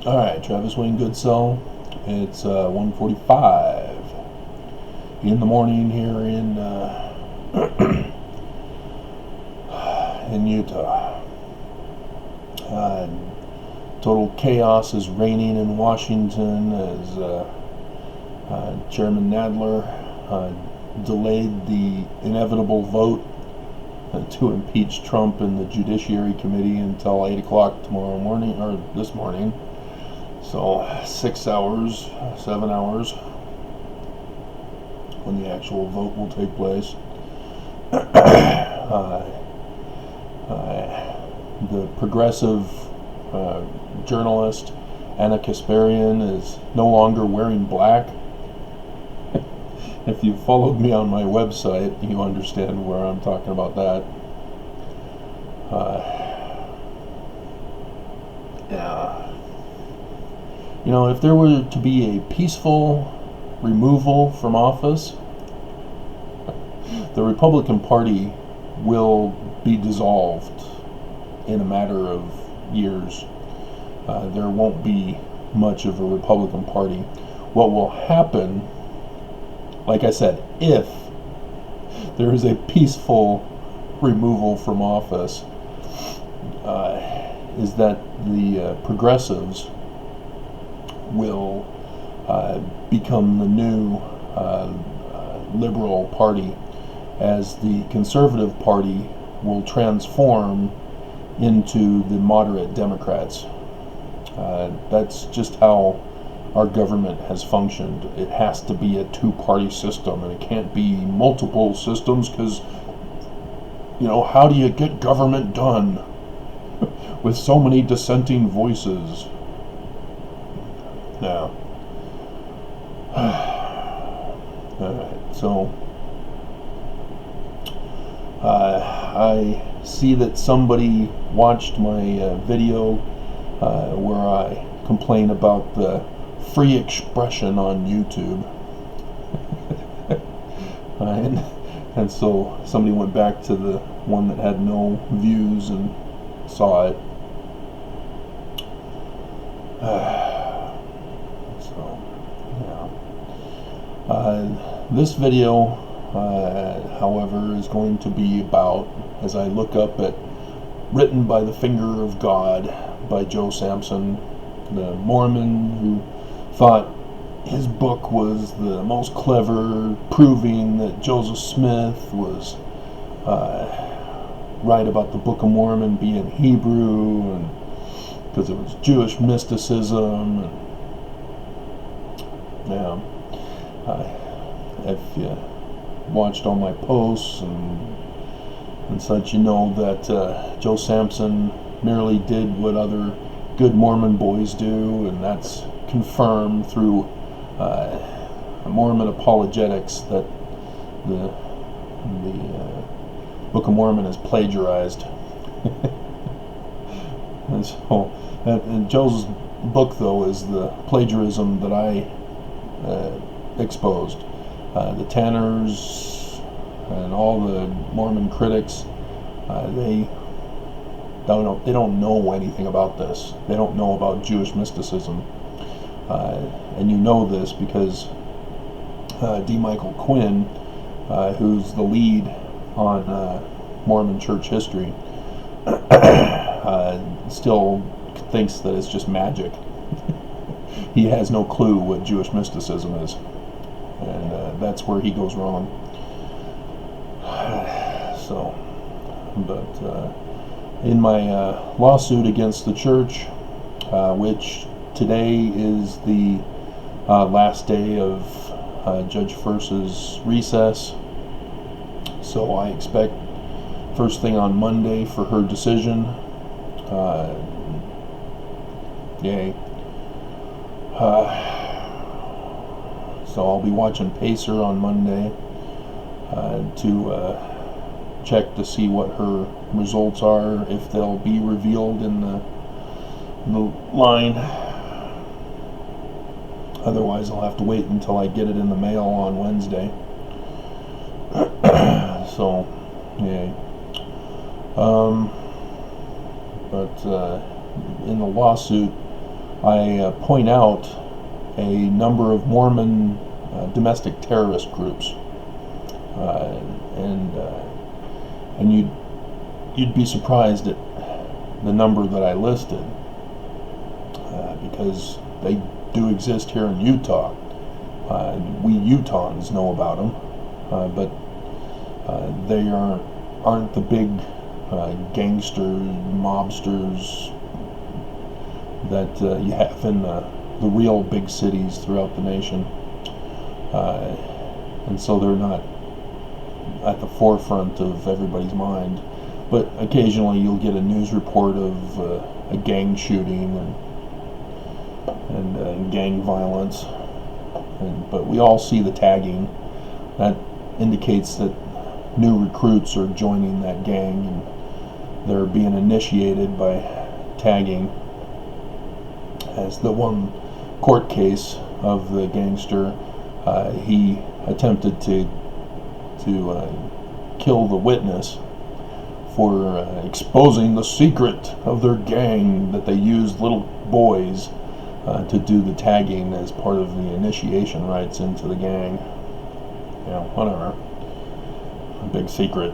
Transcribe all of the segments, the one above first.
All right, Travis Wayne Goodsell. It's 1:45 in the morning here in Utah. Uh, Total chaos is reigning in Washington as Chairman Nadler delayed the inevitable vote to impeach Trump in the Judiciary Committee until 8 o'clock tomorrow morning, or this morning. So 6 hours, 7 hours, when the actual vote will take place. The progressive journalist Anna Kasparian is no longer wearing black. If you've followed me on my website, you understand where I'm talking about that. Yeah. You know, if there were to be a peaceful removal from office, the Republican Party will be dissolved in a matter of years. There won't be much of a Republican Party. What will happen, like I said, if there is a peaceful removal from office, is that the progressives will become the new liberal party, as the conservative party will transform into the moderate Democrats. That's just how our government has functioned. It has to be a two-party system, and it can't be multiple systems, because, you know, how do you get government done with so many dissenting voices? Now, alright, so I see that somebody watched my video where I complain about the free expression on YouTube. And so somebody went back to the one that had no views and saw it. This video, however, is going to be about, as I look up at Written by the Finger of God by Joe Samson, the Mormon who thought his book was the most clever, proving that Joseph Smith was right about the Book of Mormon being Hebrew, and because it was Jewish mysticism. And yeah, if you watched all my posts and such, you know that Joe Samson merely did what other good Mormon boys do, and that's confirmed through Mormon apologetics that the Book of Mormon is plagiarized. And so, and Joe's book, though, is the plagiarism that I exposed. The Tanners and all the Mormon critics, they don't know anything about this. They don't know about Jewish mysticism, and you know this because D. Michael Quinn, who's the lead on Mormon church history, still thinks that it's just magic. He has no clue what Jewish mysticism is, and that's where he goes wrong. So, but in my lawsuit against the church, which today is the last day of Judge First's recess, so I expect first thing on Monday for her decision. Yay. So I'll be watching Pacer on Monday to check to see what her results are, if they'll be revealed in the line. Otherwise, I'll have to wait until I get it in the mail on Wednesday. So, yay. But in the lawsuit, I point out a number of Mormon domestic terrorist groups, and you'd be surprised at the number that I listed, because they do exist here in Utah. We Utahns know about them, but they aren't the big gangsters, mobsters that you have in the real big cities throughout the nation, and so they're not at the forefront of everybody's mind. But occasionally you'll get a news report of a gang shooting and gang violence, but we all see the tagging. That indicates that new recruits are joining that gang, and they're being initiated by tagging. As the one court case of the gangster, he attempted to kill the witness for exposing the secret of their gang, that they used little boys to do the tagging as part of the initiation rites into the gang. Whatever. A big secret.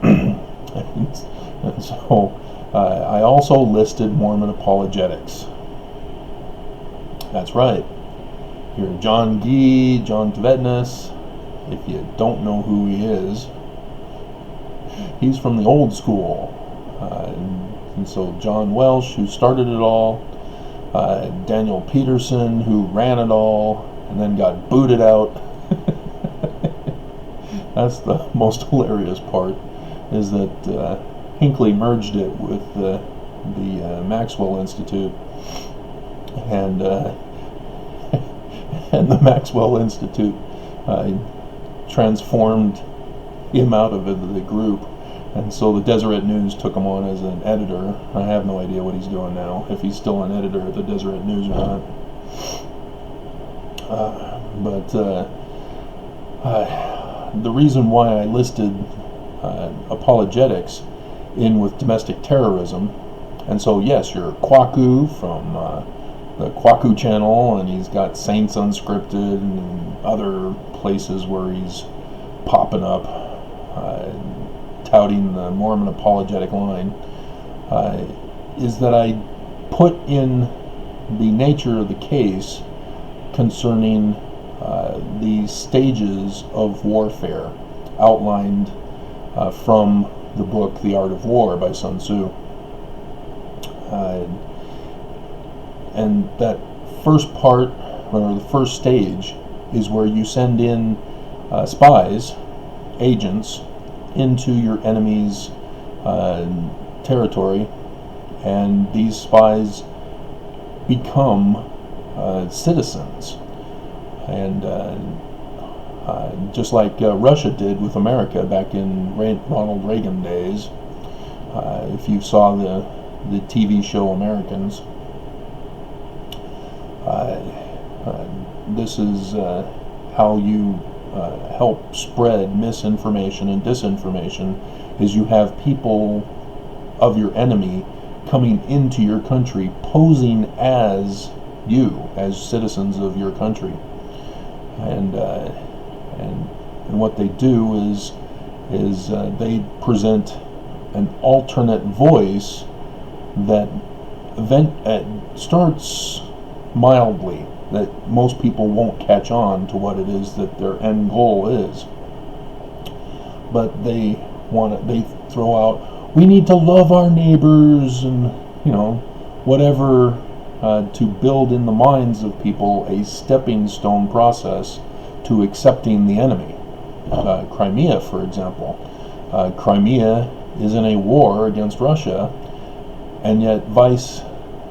and so I also listed Mormon Apologetics. That's right. You're John Gee, John Tvednes. If you don't know who he is, he's from the old school. And so John Welsh, who started it all, Daniel Peterson, who ran it all, and then got booted out. That's the most hilarious part, is that Hinckley merged it with the Maxwell Institute, and the Maxwell Institute transformed him out of the group, and so the Deseret News took him on as an editor. I have no idea what he's doing now, if he's still an editor at the Deseret News or not. But the reason why I listed apologetics in with domestic terrorism, and so yes, you're Kwaku from the Kwaku channel, and he's got Saints Unscripted and other places where he's popping up, touting the Mormon apologetic line, is that I put in the nature of the case concerning the stages of warfare outlined from the book The Art of War by Sun Tzu. And that first part, or the first stage, is where you send in spies, agents, into your enemy's territory, and these spies become citizens. And just like Russia did with America back in Ronald Reagan days, if you saw the TV show Americans, this is how you help spread misinformation and disinformation, is you have people of your enemy coming into your country posing as you, as citizens of your country, and what they do is they present an alternate voice that starts mildly, that most people won't catch on to what it is that their end goal is, but they throw out, we need to love our neighbors, and whatever, to build in the minds of people a stepping stone process to accepting the enemy. Crimea, for example. Crimea is in a war against Russia, and yet Vice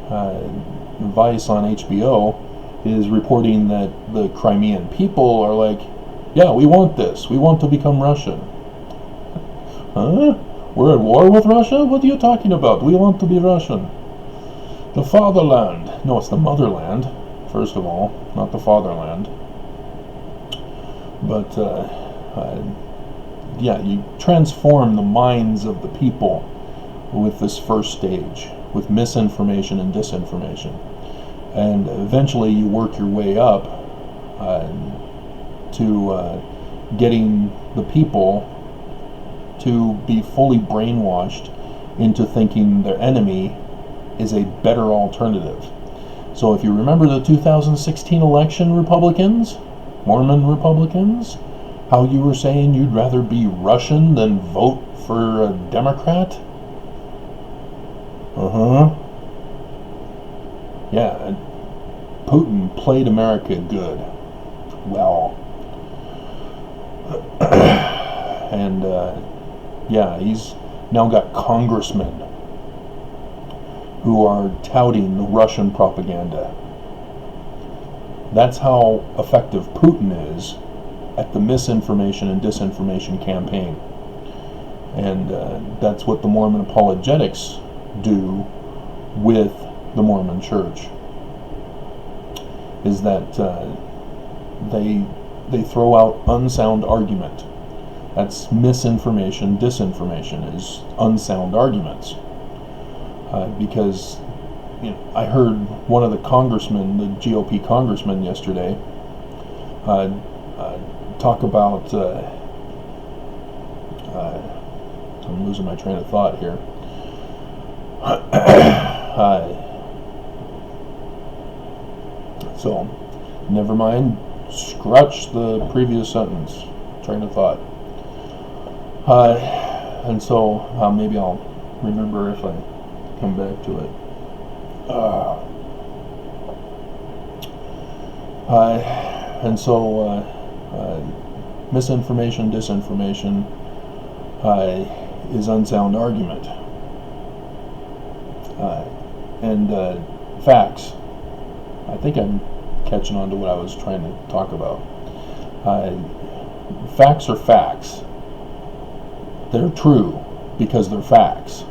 on HBO is reporting that the Crimean people are like, yeah, we want this. We want to become Russian. Huh? We're at war with Russia? What are you talking about? We want to be Russian. The fatherland. No, it's the motherland, first of all, not the fatherland. But, yeah, you transform the minds of the people with this first stage, with misinformation and disinformation. and eventually you work your way up to getting the people to be fully brainwashed into thinking their enemy is a better alternative. So if you remember the 2016 election, Republicans, Mormon Republicans, how you were saying you'd rather be Russian than vote for a Democrat? Yeah, Putin played America good. Well. And yeah, he's now got congressmen who are touting the Russian propaganda. That's how effective Putin is at the misinformation and disinformation campaign. And that's what the Mormon Apologetics do with the Mormon Church, is that they throw out unsound argument. That's misinformation, disinformation is unsound arguments. Because I heard one of the congressmen, the GOP congressman yesterday, talk about, I'm losing my train of thought here. So, never mind, scratch the previous sentence, train of thought. And so, maybe I'll remember if I come back to it. And so, misinformation, disinformation is unsound argument. And facts. I think I'm catching on to what I was trying to talk about. Facts are facts. They're true because they're facts.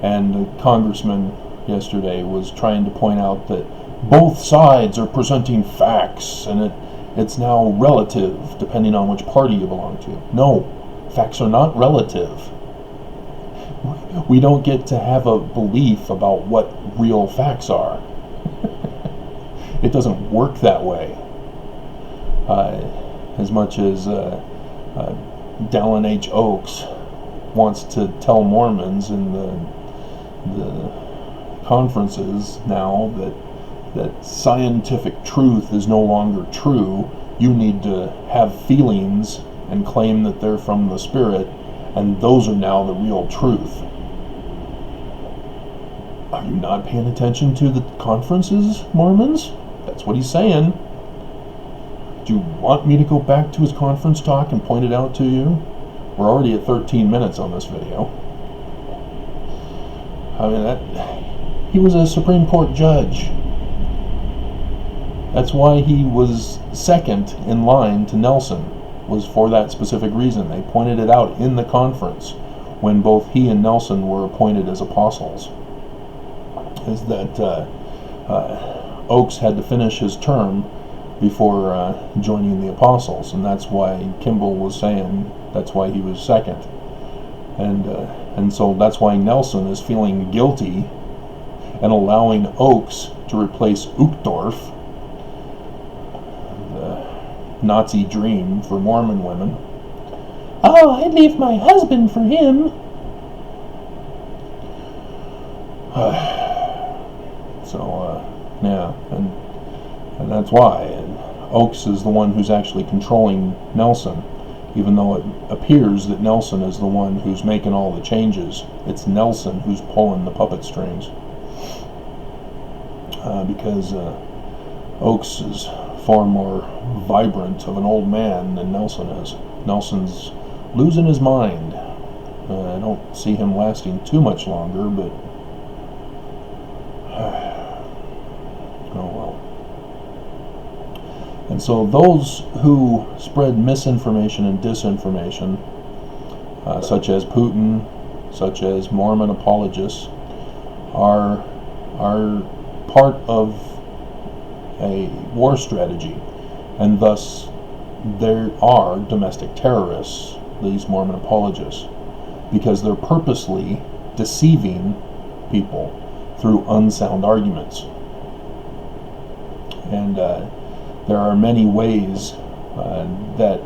And the congressman yesterday was trying to point out that both sides are presenting facts, and it's now relative depending on which party you belong to. No, facts are not relative. We don't get to have a belief about what real facts are. It doesn't work that way. As much as Dallin H. Oaks wants to tell Mormons in the conferences now that scientific truth is no longer true. You need to have feelings and claim that they're from the Spirit, and those are now the real truth. Are you not paying attention to the conferences, Mormons? That's what he's saying. Do you want me to go back to his conference talk and point it out to you? We're already at 13 minutes on this video. I mean, he was a Supreme Court judge. That's why he was second in line to Nelson, was for that specific reason. They pointed it out in the conference when both he and Nelson were appointed as apostles, is that Oaks had to finish his term before joining the apostles, and that's why Kimball was saying that's why he was second. And so that's why Nelson is feeling guilty and allowing Oaks to replace Uchtdorf, the Nazi dream for Mormon women. Oh, I'd leave my husband for him. Yeah, and that's why. And Oaks is the one who's actually controlling Nelson, even though it appears that Nelson is the one who's making all the changes. It's Nelson who's pulling the puppet strings. Because Oaks is far more vibrant of an old man than Nelson is. Nelson's losing his mind. I don't see him lasting too much longer, but oh well. And so those who spread misinformation and disinformation, such as Putin, such as Mormon apologists, are part of a war strategy, and thus there are domestic terrorists, these Mormon apologists, because they're purposely deceiving people through unsound arguments. And there are many ways that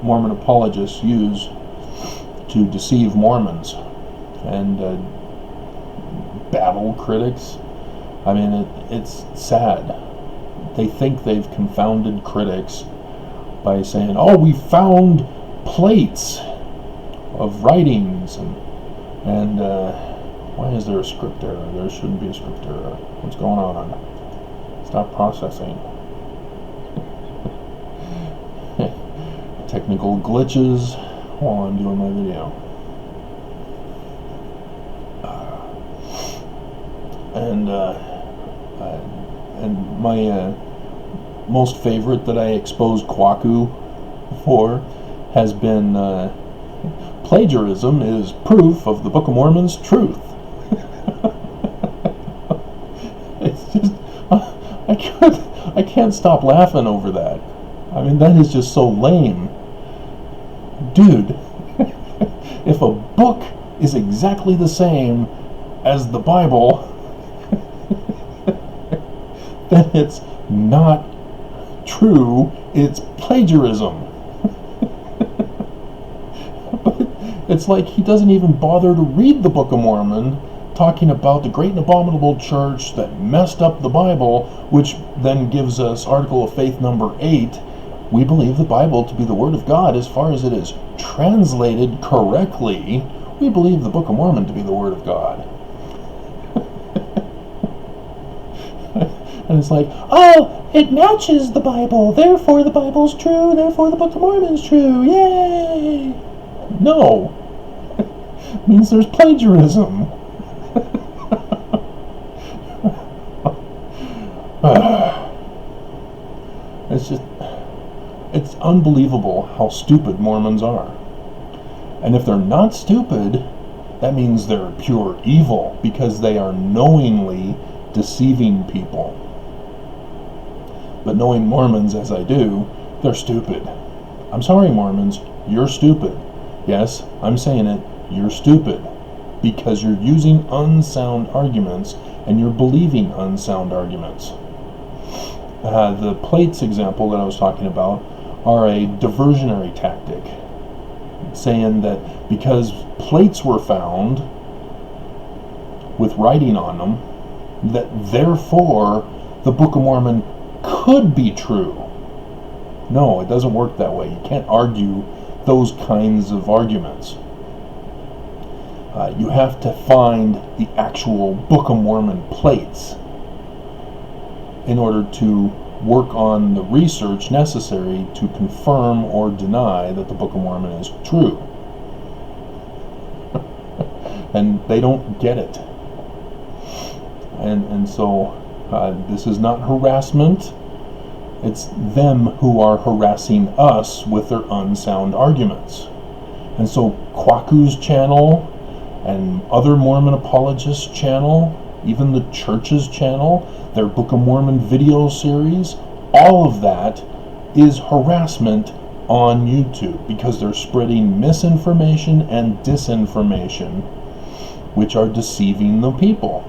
Mormon apologists use to deceive Mormons and battle critics. I mean, it's sad. They think they've confounded critics by saying, "Oh, we found plates of writings," and why is there a script error? There shouldn't be a script error. What's going on? Stop processing. Technical glitches while I'm doing my video. And my most favorite that I exposed Kwaku for has been plagiarism is proof of the Book of Mormon's truth. It's just I can't stop laughing over that. I mean, that is just so lame. Dude, if a book is exactly the same as the Bible, then it's not true, it's plagiarism. But it's like he doesn't even bother to read the Book of Mormon, talking about the great and abominable church that messed up the Bible, which then gives us Article of Faith number 8. We believe the Bible to be the Word of God as far as it is translated correctly. We believe the Book of Mormon to be the Word of God. And it's like, oh, it matches the Bible, therefore the Bible's true, therefore the Book of Mormon's true, yay! No. It means there's plagiarism. It's unbelievable how stupid Mormons are. And if they're not stupid, that means they're pure evil, because they are knowingly deceiving people. But knowing Mormons as I do, they're stupid. I'm sorry, Mormons, you're stupid. Yes, I'm saying it, you're stupid. Because you're using unsound arguments and you're believing unsound arguments. The plates example that I was talking about are a diversionary tactic, saying that because plates were found with writing on them, that therefore the Book of Mormon could be true. No, it doesn't work that way. You can't argue those kinds of arguments. You have to find the actual Book of Mormon plates in order to work on the research necessary to confirm or deny that the Book of Mormon is true. And they don't get it. And so this is not harassment. It's them who are harassing us with their unsound arguments. And so Kwaku's channel and other Mormon apologists' channel, even the church's channel, their Book of Mormon video series, all of that is harassment on YouTube, because they're spreading misinformation and disinformation, which are deceiving the people.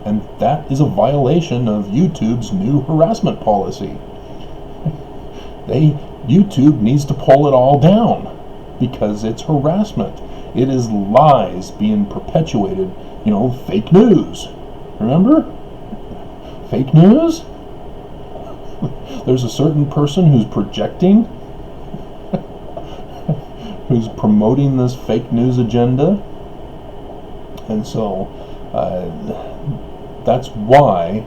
And that is a violation of YouTube's new harassment policy. YouTube needs to pull it all down, because it's harassment. It is lies being perpetuated. Fake news. Remember? Fake news? There's a certain person who's projecting, who's promoting this fake news agenda. And so that's why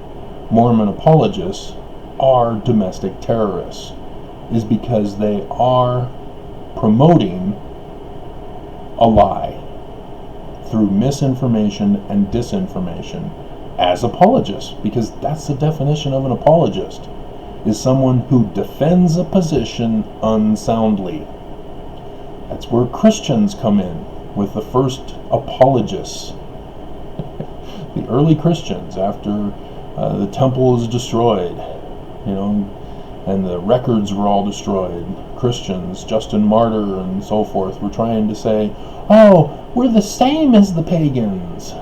Mormon apologists are domestic terrorists, is because they are promoting a lie through misinformation and disinformation as apologists, because that's the definition of an apologist, is someone who defends a position unsoundly. That's where Christians come in with the first apologists. The early Christians, after the temple was destroyed, and the records were all destroyed, Christians, Justin Martyr and so forth, were trying to say, oh, we're the same as the pagans.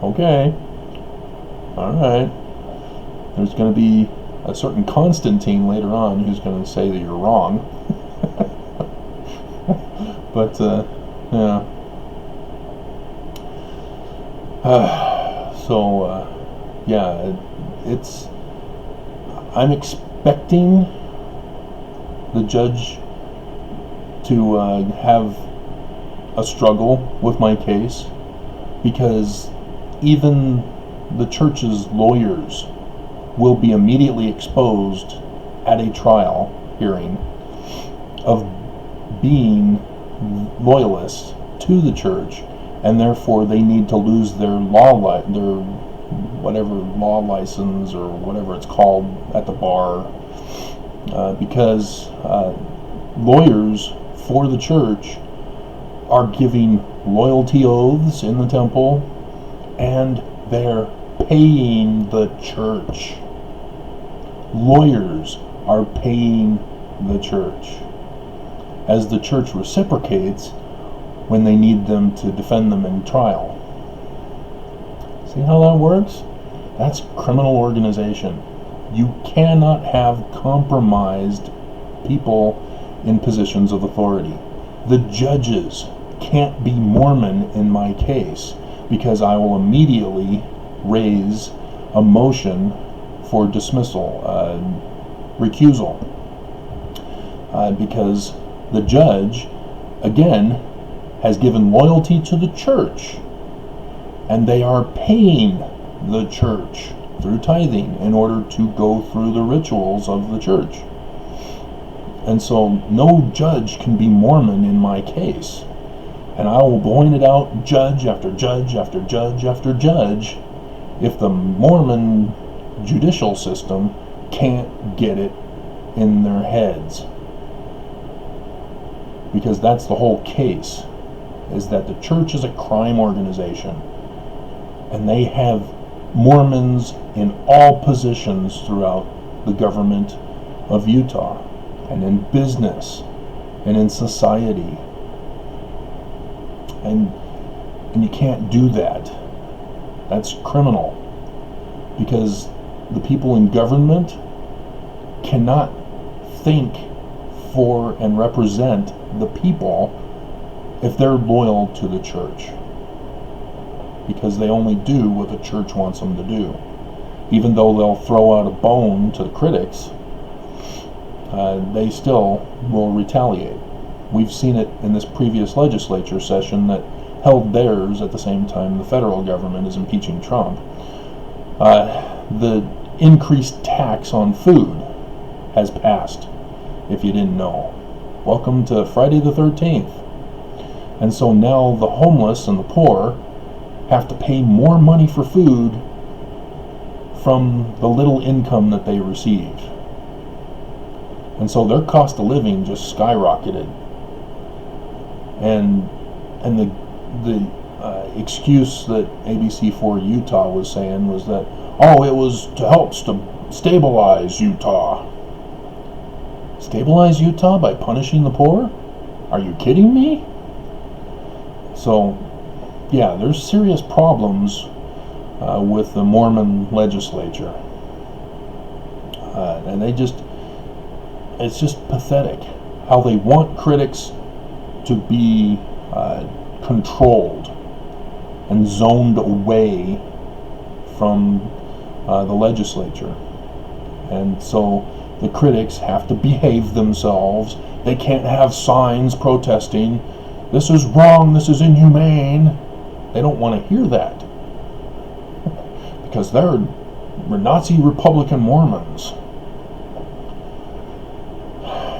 Okay. Alright. There's going to be a certain Constantine later on who's going to say that you're wrong. But, yeah. Yeah, I'm expecting the judge to have a struggle with my case, because even the church's lawyers will be immediately exposed at a trial hearing of being loyalists to the church, and therefore they need to lose their their whatever law license or whatever it's called at the bar, because lawyers for the church are giving loyalty oaths in the temple, and they're paying the church. Lawyers are paying the church, as the church reciprocates when they need them to defend them in trial. See how that works? That's criminal organization. You cannot have compromised people in positions of authority. The judges can't be Mormon in my case, because I will immediately raise a motion for dismissal, recusal, because the judge, again, has given loyalty to the church, and they are paying the church through tithing in order to go through the rituals of the church. And so no judge can be Mormon in my case. And I will point it out judge after judge after judge after judge if the Mormon judicial system can't get it in their heads. Because that's the whole case, is that the church is a crime organization, and they have Mormons in all positions throughout the government of Utah, and in business, and in society. And you can't do that. That's criminal, because the people in government cannot think for and represent the people if they're loyal to the church, because they only do what the church wants them to do. Even though they'll throw out a bone to the critics, they still will retaliate. We've seen it in this previous legislature session that held theirs at the same time the federal government is impeaching Trump. The increased tax on food has passed, if you didn't know. Welcome to Friday the 13th. And so now the homeless and the poor have to pay more money for food from the little income that they receive. And so their cost of living just skyrocketed. And the excuse that ABC4 Utah was saying was that, oh, it was to help stabilize Utah. Stabilize Utah by punishing the poor? Are you kidding me? So, yeah, there's serious problems with the Mormon legislature. And it's just pathetic how they want critics to be controlled and zoned away from the legislature. And so the critics have to behave themselves. They can't have signs protesting, "This is wrong, this is inhumane." They don't want to hear that, because they're Nazi Republican Mormons.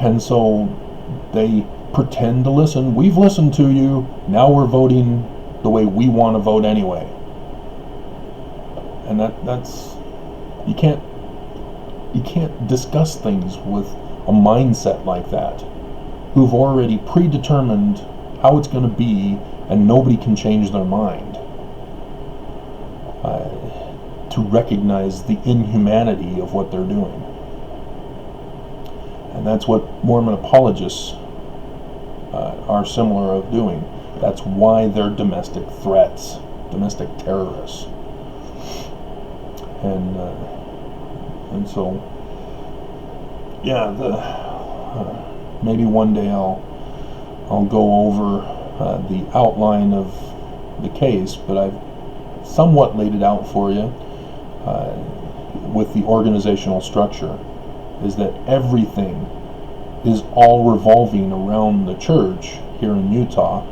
And so they pretend to listen. We've listened to you, now we're voting the way we want to vote anyway. And that's you can't discuss things with a mindset like that, who've already predetermined how it's going to be, and nobody can change their mind. To recognize the inhumanity of what they're doing. And that's what Mormon apologists are similar of doing. That's why they're domestic threats, domestic terrorists. And And so, yeah, maybe one day I'll go over the outline of the case, but I've somewhat laid it out for you with the organizational structure, is that everything is all revolving around the church here in Utah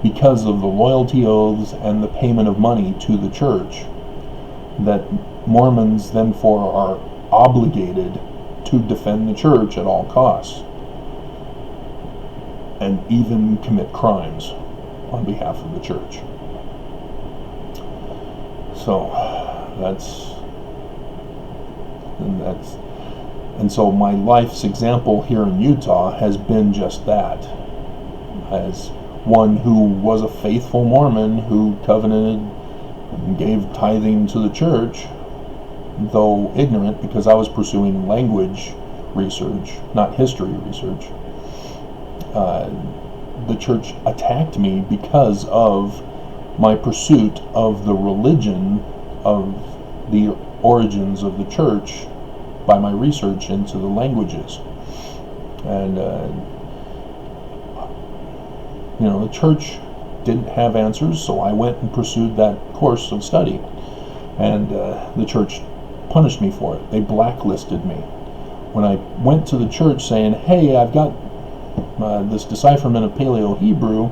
because of the loyalty oaths and the payment of money to the church, that Mormons then are obligated to defend the church at all costs and even commit crimes on behalf of the church. So and so my life's example here in Utah has been just that, as one who was a faithful Mormon who covenanted and gave tithing to the church, though ignorant, because I was pursuing language research, not history research. The church attacked me because of my pursuit of the religion of the origins of the church by my research into the languages. And the church didn't have answers, so I went and pursued that course of study, and the church punished me for it. They blacklisted me. When I went to the church saying, hey, I've got this decipherment of Paleo-Hebrew,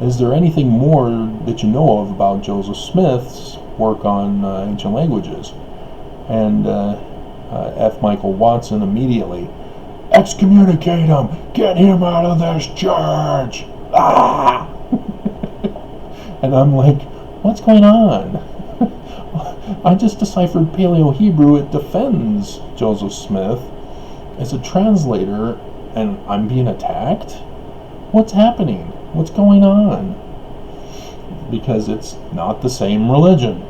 is there anything more that you know of about Joseph Smith's work on ancient languages? And F. Michael Watson immediately, excommunicate him, get him out of this church. Ah! And I'm like, what's going on? I just deciphered Paleo-Hebrew. It defends Joseph Smith as a translator, and I'm being attacked? What's happening? What's going on? Because it's not the same religion.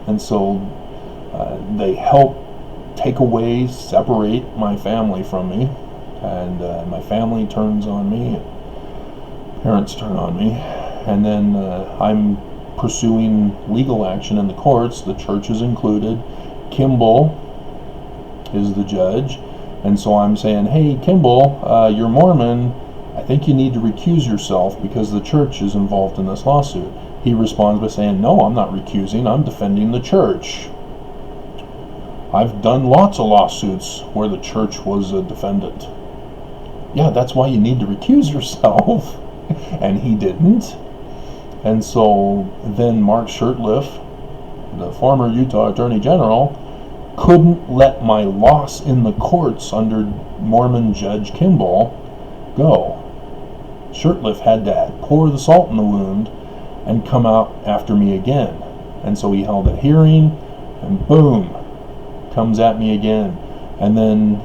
And so they help take away, separate my family from me, and my family turns on me, parents turn on me, and then I'm pursuing legal action in the courts. The church is included. Kimball is the judge, and so I'm saying, hey, Kimball, you're Mormon, I think you need to recuse yourself because the church is involved in this lawsuit. He responds by saying, no, I'm not recusing, I'm defending the church. I've done lots of lawsuits where the church was a defendant. Yeah, that's why you need to recuse yourself. And he didn't. And so then Mark Shurtleff, the former Utah Attorney General, couldn't let my loss in the courts under Mormon Judge Kimball go. Shurtleff had to pour the salt in the wound and come out after me again. And so he held a hearing, and boom, comes at me again. And then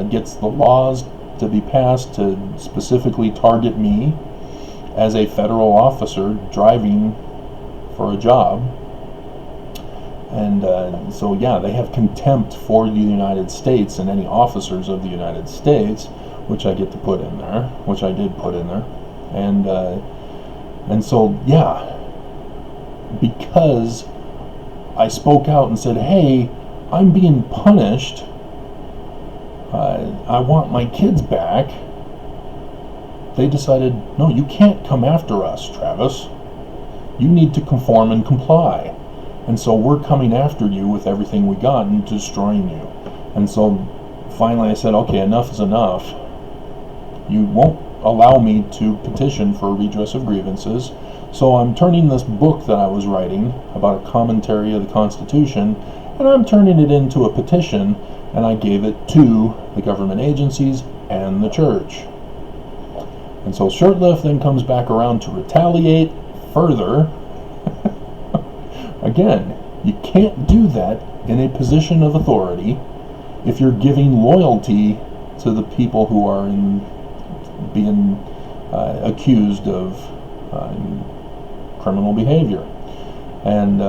gets the laws to be passed to specifically target me as a federal officer driving for a job. And so yeah, they have contempt for the United States and any officers of the United States, which I get to put in there, which I did put in there. And so yeah, because I spoke out and said, hey, I'm being punished, I want my kids back, they decided, no, you can't come after us, Travis. You need to conform and comply. And so we're coming after you with everything we got and destroying you. And so finally I said, okay, enough is enough. You won't allow me to petition for a redress of grievances. So I'm turning this book that I was writing about a commentary of the Constitution, and I'm turning it into a petition, and I gave it to the government agencies and the church. And so Shurtleff then comes back around to retaliate further. Again, you can't do that in a position of authority if you're giving loyalty to the people who are being accused of criminal behavior. And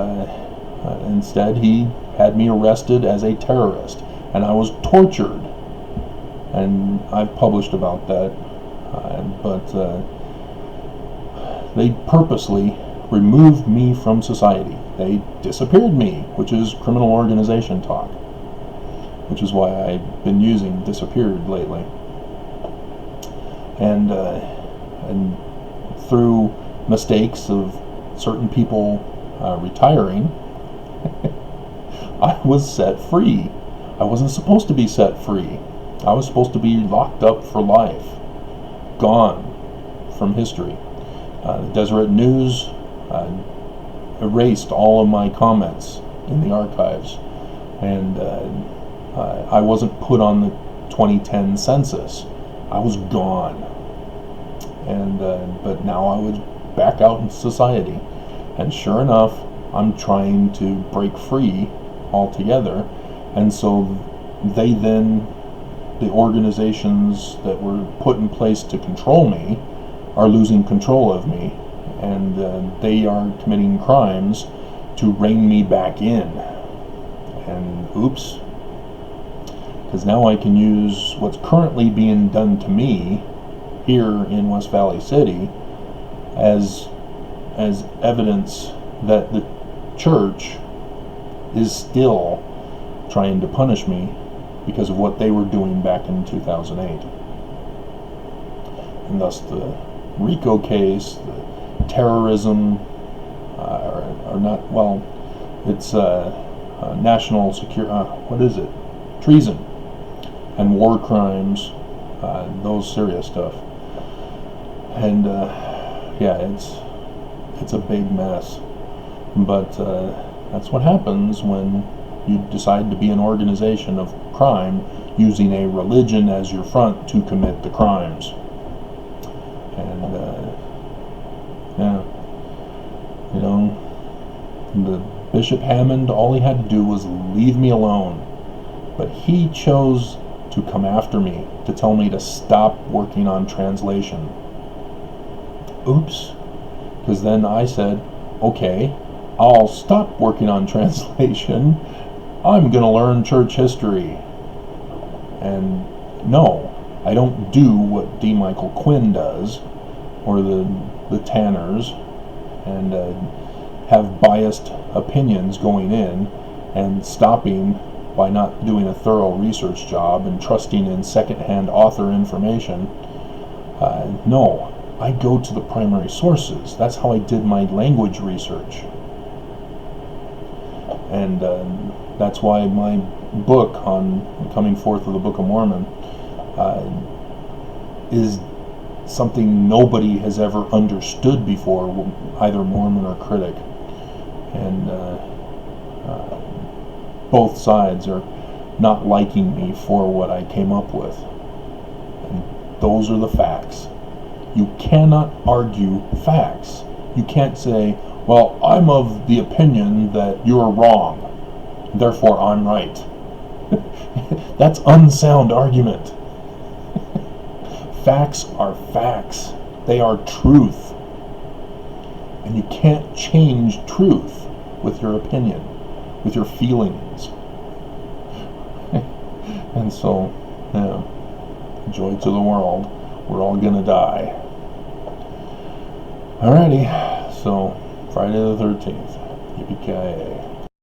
instead he had me arrested as a terrorist, and I was tortured, and I've published about that, but they purposely removed me from society. they disappeared me, which is criminal organization talk, which is why I've been using disappeared lately. And through mistakes of certain people retiring, I was set free. I wasn't supposed to be set free. I was supposed to be locked up for life, gone from history. The Deseret News erased all of my comments in the archives, and I wasn't put on the 2010 census. I was gone, and but now I was back out in society, and sure enough, I'm trying to break free altogether, and so the organizations that were put in place to control me are losing control of me, and they are committing crimes to rein me back in. And oops, because now I can use what's currently being done to me here in West Valley City as evidence that the church is still trying to punish me because of what they were doing back in 2008. And thus the RICO case, the terrorism, are not, well, it's national security, treason and war crimes, those serious stuff. And yeah, it's a big mess. But that's what happens when you decide to be an organization of crime using a religion as your front to commit the crimes. And yeah, you know, the Bishop Hammond, all he had to do was leave me alone, but he chose to come after me to tell me to stop working on translation. Oops, because then I said, okay, I'll stop working on translation. I'm going to learn church history. And no, I don't do what D. Michael Quinn does, or the Tanners, and have biased opinions going in and stopping by not doing a thorough research job and trusting in secondhand author information. No, I go to the primary sources. That's how I did my language research. And that's why my book on coming forth of the Book of Mormon is something nobody has ever understood before, either Mormon or critic. And both sides are not liking me for what I came up with. And those are the facts. You cannot argue facts. You can't say, well, I'm of the opinion that you're wrong, therefore I'm right. That's unsound argument. Facts are facts. They are truth. And you can't change truth with your opinion, with your feelings. And so, yeah, joy to the world. We're all gonna die. Alrighty, so Friday the 13th. Yippee-ki-yay.